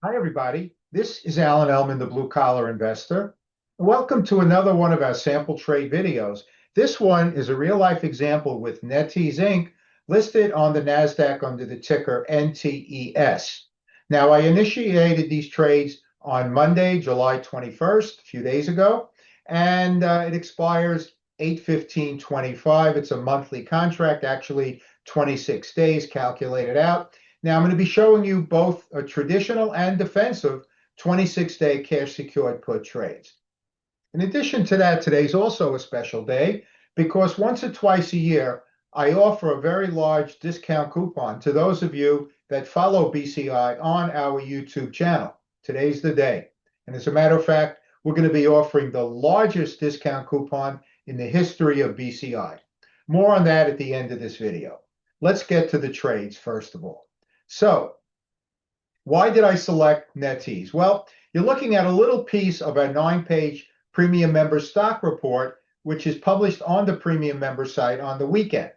Hi, everybody. This is Alan Elman, the Blue Collar Investor. Welcome to another one of our sample trade videos. This one is a real life example with NetEase Inc. listed on the Nasdaq under the ticker NTES. Now, I initiated these trades on Monday, July 21st, a few days ago, and it expires 8/15/25. It's a monthly contract, actually 26 days calculated out. Now, I'm going to be showing you both a traditional and defensive 26-day cash secured put trades. In addition to that, today's also a special day because once or twice a year, I offer a very large discount coupon to those of you that follow BCI on our YouTube channel. Today's the day. And as a matter of fact, we're going to be offering the largest discount coupon in the history of BCI. More on that at the end of this video. Let's get to the trades first of all. So, why did I select NetEase? Well, you're looking at a little piece of a 9-page premium member stock report, which is published on the premium member site on the weekend.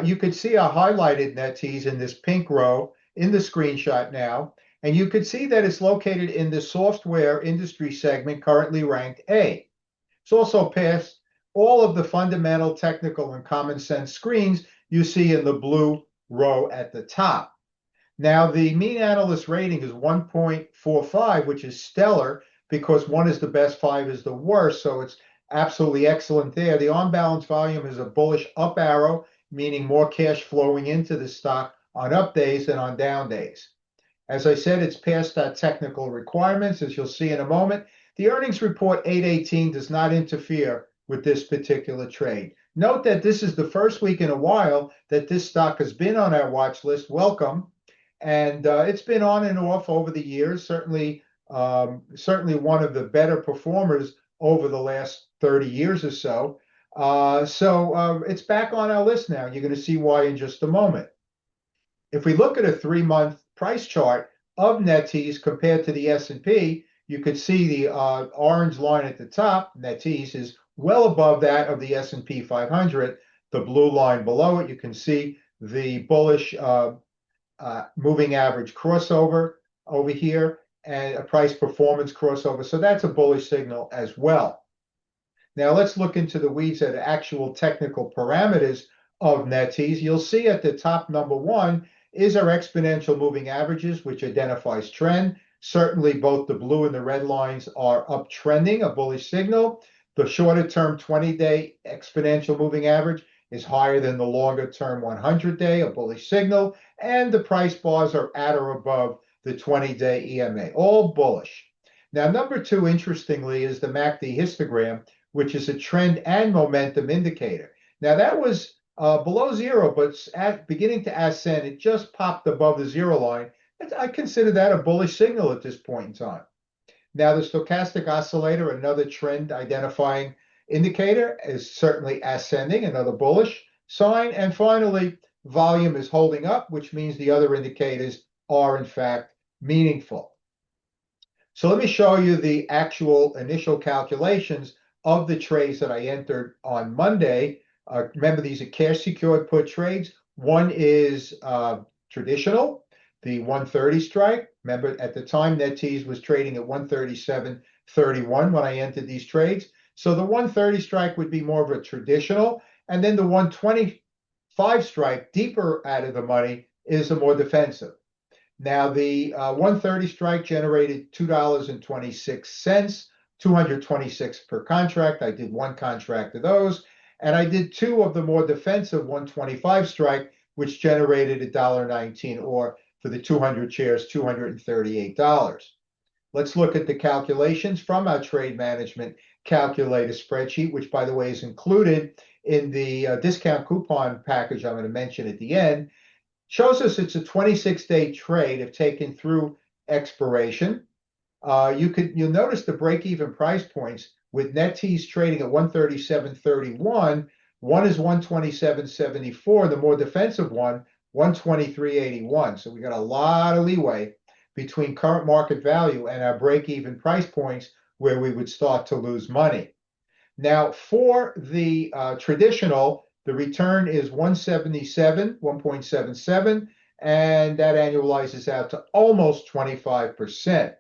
You could see I highlighted NetEase in this pink row in the screenshot now, and you could see that it's located in the software industry segment, currently ranked A. It's also passed all of the fundamental, technical, and common sense screens you see in the blue row at the top. Now, the mean analyst rating is 1.45, which is stellar because 1 is the best, 5 is the worst. So it's absolutely excellent there. The on-balance volume is a bullish up arrow, meaning more cash flowing into the stock on up days than on down days. As I said, it's past our technical requirements, as you'll see in a moment. The earnings report 8/18 does not interfere with this particular trade. Note that this is the first week in a while that this stock has been on our watch list. Welcome. And it's been on and off over the years, certainly one of the better performers over the last 30 years or so. It's back on our list now. You're going to see why in just a moment. If we look at a 3-month price chart of NetEase compared to the S&P, you could see the orange line at the top. NetEase is well above that of the S&P 500. The blue line below it, you can see the bullish moving average crossover over here and a price performance crossover. So that's a bullish signal as well. Now let's look into the weeds at actual technical parameters of NetEase. You'll see at the top, number 1 is our exponential moving averages, which identifies trend. Certainly both the blue and the red lines are uptrending, a bullish signal. The shorter term 20-day exponential moving average is higher than the longer term 100-day, a bullish signal, and the price bars are at or above the 20-day EMA, all bullish. Now, number 2, interestingly, is the MACD histogram, which is a trend and momentum indicator. Now, that was below zero, but beginning to ascend. It just popped above the zero line. I consider that a bullish signal at this point in time. Now, the stochastic oscillator, another trend identifying indicator, is certainly ascending, another bullish sign. And finally, volume is holding up, which means the other indicators are in fact meaningful. So let me show you the actual initial calculations of the trades that I entered on Monday. Remember, these are cash secured put trades. One is traditional, the 130 strike. Remember, at the time, NetEase was trading at 137.31 when I entered these trades. So the 130 strike would be more of a traditional, and then the 125 strike, deeper out of the money, is a more defensive. Now, the 130 strike generated $2.26, 226 per contract. I did 1 contract of those, and I did 2 of the more defensive 125 strike, which generated $1.19, or for the 200 shares, $238. Let's look at the calculations from our trade management calculator spreadsheet, which, by the way, is included in the discount coupon package I'm going to mention at the end. Shows us it's a 26-day trade if taken through expiration. You'll notice the break-even price points with NetEase trading at 137.31. One is 127.74. The more defensive one, 123.81. So we got a lot of leeway between current market value and our break-even price points where we would start to lose money. Now, for the traditional, the return is 177, 1.77, and that annualizes out to almost 25%.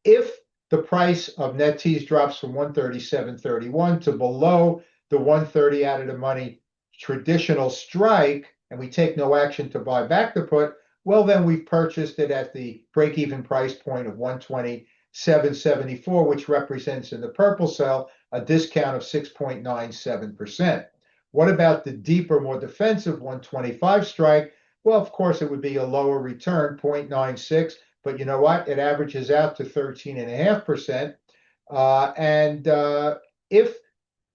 If the price of NetEase drops from 137.31 to below the 130 out of the money traditional strike, and we take no action to buy back the put, well, then we've purchased it at the break-even price point of 127.74, which represents in the purple cell a discount of 6.97%. What about the deeper, more defensive 125 strike? Well, of course, it would be a lower return, 0.96, but you know what? It averages out to 13.5%. If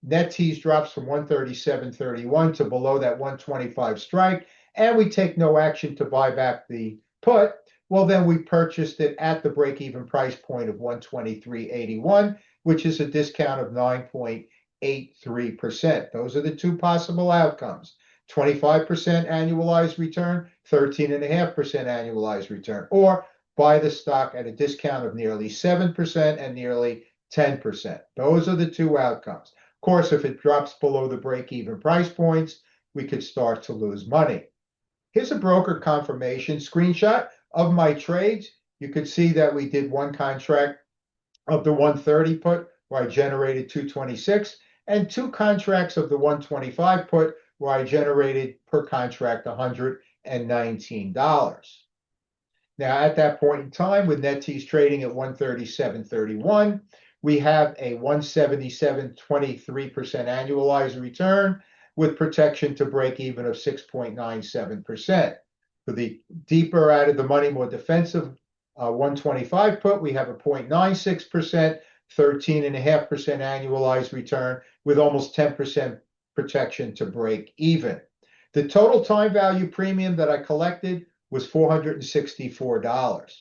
NetEase drops from 137.31 to below that 125 strike, and we take no action to buy back the put, well, then we purchased it at the break-even price point of 123.81, which is a discount of 9.83%. Those are the two possible outcomes. 25% annualized return, 13.5% annualized return, or buy the stock at a discount of nearly 7% and nearly 10%. Those are the two outcomes. Of course, if it drops below the break-even price points, we could start to lose money. Here's a broker confirmation screenshot of my trades. You could see that we did one contract of the 130 put where I generated 226, and two contracts of the 125 put where I generated per contract $119. Now, at that point in time, with NetEase trading at 137.31, we have a 177.23% annualized return with protection to break even of 6.97%. For the deeper out of the money, more defensive 125 put, we have a 0.96%, 13.5% annualized return with almost 10% protection to break even. The total time value premium that I collected was $464.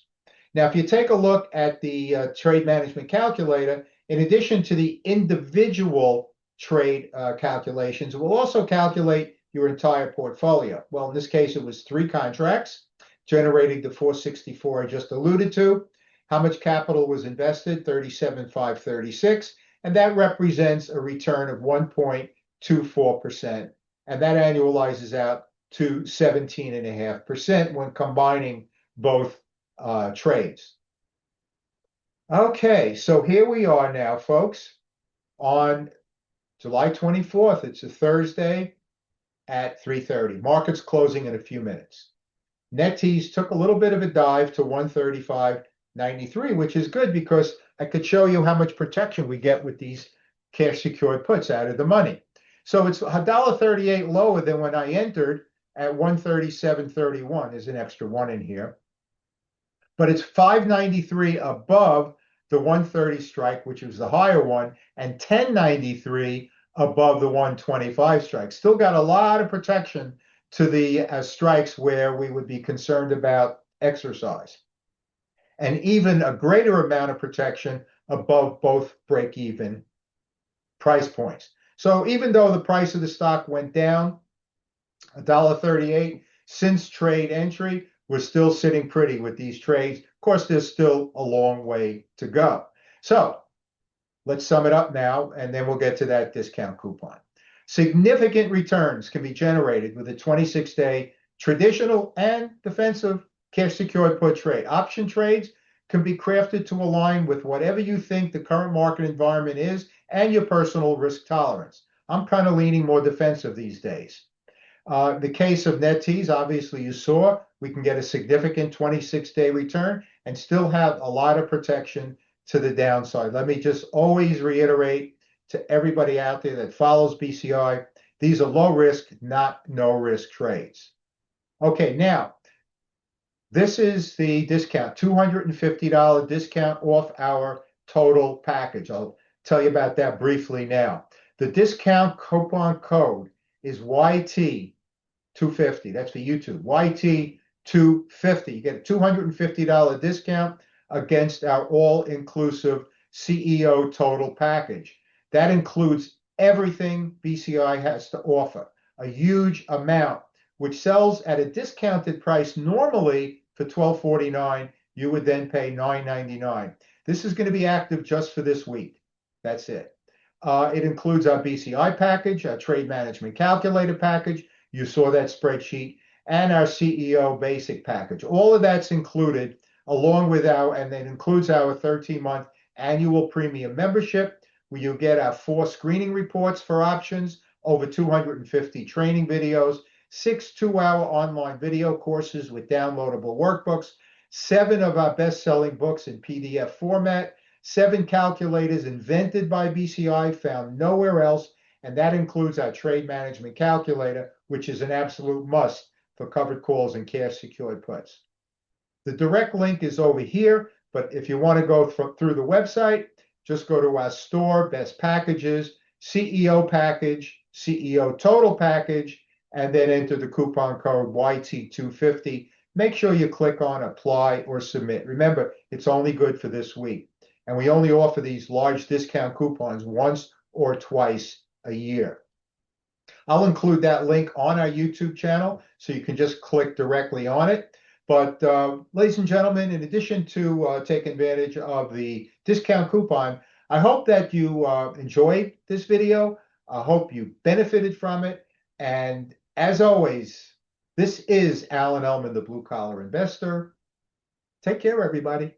Now, if you take a look at the trade management calculator, in addition to the individual trade calculations, it will also calculate your entire portfolio. Well, in this case, it was 3 contracts, generating the 464 I just alluded to. How much capital was invested? 37,536, and that represents a return of 1.24%, and that annualizes out to 17.5% when combining both trades. Okay, so here we are now, folks, on July 24th. It's a Thursday at 3:30. Market's closing in a few minutes. NetEase took a little bit of a dive to 135.93, which is good because I could show you how much protection we get with these cash secured puts out of the money. So it's $1.38 lower than when I entered at 137.31. There's an extra one in here. But it's 593 above the 130 strike, which was the higher one, and 1093 above the 125 strike. Still got a lot of protection to the strikes where we would be concerned about exercise, and even a greater amount of protection above both break-even price points. So even though the price of the stock went down $1.38 since trade entry, we're still sitting pretty with these trades. Of course, there's still a long way to go. So let's sum it up now, and then we'll get to that discount coupon. Significant returns can be generated with a 26-day traditional and defensive cash secured put trade. Option trades can be crafted to align with whatever you think the current market environment is and your personal risk tolerance. I'm kind of leaning more defensive these days. The case of NetEase, obviously you saw, we can get a significant 26-day return and still have a lot of protection to the downside. Let me just always reiterate to everybody out there that follows BCI, these are low risk, not no risk trades. Okay, now, this is the discount, $250 discount off our total package. I'll tell you about that briefly now. The discount coupon code is YT250. That's for YouTube. YT250. You get a $250 discount against our all-inclusive CEO total package. That includes everything BCI has to offer, a huge amount, which sells at a discounted price normally for $12.49. You would then pay $9.99. This is going to be active just for this week. That's it. It includes our BCI package, our trade management calculator package. You saw that spreadsheet. and our CEO basic package. All of that's included along with and then includes our 13-month annual premium membership, where you get our 4 screening reports for options, over 250 training videos, 6 2-hour online video courses with downloadable workbooks, 7 of our best-selling books in PDF format, 7 calculators invented by BCI, found nowhere else, and that includes our trade management calculator, which is an absolute must for covered calls and cash secured puts. The direct link is over here, but if you want to go through the website, just go to our store, best packages, CEO package, CEO total package, and then enter the coupon code YT250. Make sure you click on apply or submit. Remember, it's only good for this week. And we only offer these large discount coupons once or twice a year. I'll include that link on our YouTube channel, so you can just click directly on it. But ladies and gentlemen, in addition to taking advantage of the discount coupon, I hope that you enjoyed this video. I hope you benefited from it. And as always, this is Alan Ellman, the Blue Collar Investor. Take care, everybody.